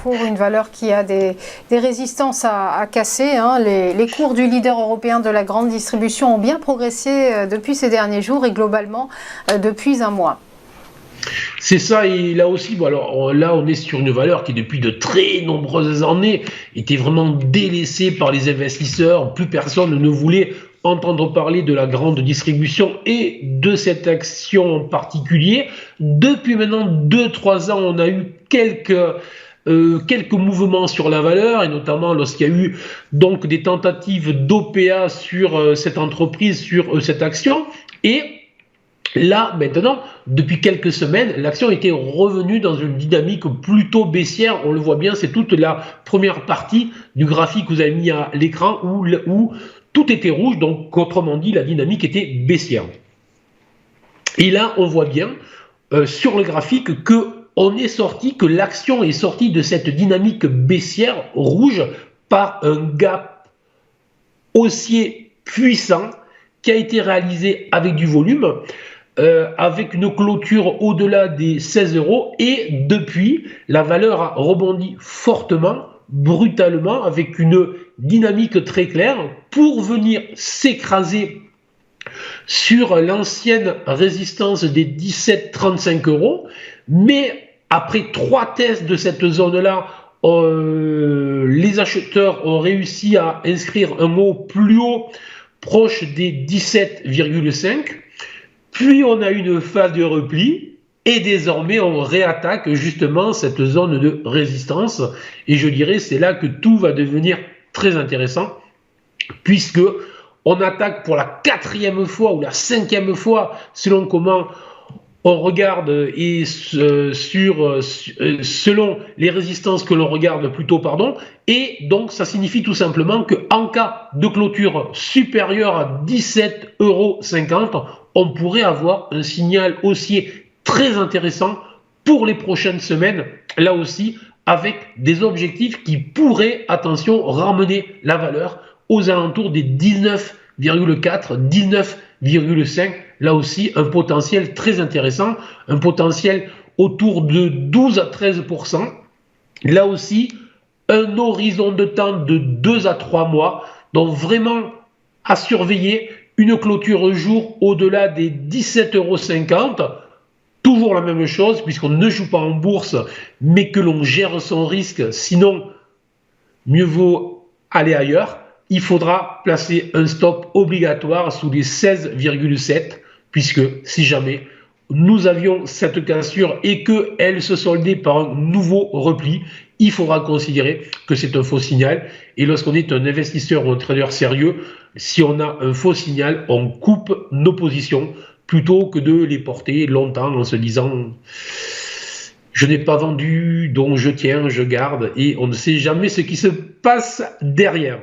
Carrefour, une valeur qui a des résistances à casser, hein. Les cours du leader européen de la grande distribution ont bien progressé depuis ces derniers jours et globalement depuis un mois. C'est ça, et là aussi, bon, alors là, on est sur une valeur qui, depuis de très nombreuses années, était vraiment délaissée par les investisseurs. Plus personne ne voulait entendre parler de la grande distribution et de cette action en particulier. Depuis maintenant 2 3 ans, on a eu quelques mouvements sur la valeur, et notamment lorsqu'il y a eu donc des tentatives d'OPA sur cette entreprise, sur cette action. Et là, maintenant, depuis quelques semaines, l'action était revenue dans une dynamique plutôt baissière. On le voit bien, c'est toute la première partie du graphique que vous avez mis à l'écran où tout était rouge, donc autrement dit, la dynamique était baissière. Et là, on voit bien sur le graphique que l'action est sortie de cette dynamique baissière rouge par un gap haussier puissant qui a été réalisé avec du volume. Avec une clôture au-delà des 16 euros, et depuis, la valeur a rebondi fortement, brutalement, avec une dynamique très claire pour venir s'écraser sur l'ancienne résistance des 17,35 euros. Mais après 3 tests de cette zone-là, les acheteurs ont réussi à inscrire un mot plus haut, proche des 17,5. Puis on a une phase de repli, et désormais on réattaque justement cette zone de résistance. Et je dirais c'est là que tout va devenir très intéressant, puisque on attaque pour la 4e fois ou la 5e fois, selon comment on regarde, et selon les résistances que l'on regarde plutôt, pardon. Et donc ça signifie tout simplement qu'en cas de clôture supérieure à 17,50 €, on pourrait avoir un signal haussier très intéressant pour les prochaines semaines, là aussi avec des objectifs qui pourraient, attention, ramener la valeur aux alentours des 19,4, 19,5. Là aussi, un potentiel très intéressant, un potentiel autour de 12 à 13%. Là aussi, un horizon de temps de 2 à 3 mois, donc vraiment à surveiller. Une clôture jour au-delà des 17,50 €. Toujours la même chose, puisqu'on ne joue pas en bourse, mais que l'on gère son risque. Sinon, mieux vaut aller ailleurs. Il faudra placer un stop obligatoire sous les 16,7, puisque si jamais nous avions cette cassure et qu'elle se soldait par un nouveau repli, il faudra considérer que c'est un faux signal. Et lorsqu'on est un investisseur ou un trader sérieux, si on a un faux signal, on coupe nos positions plutôt que de les porter longtemps en se disant « je n'ai pas vendu, donc je tiens, je garde », et on ne sait jamais ce qui se passe derrière.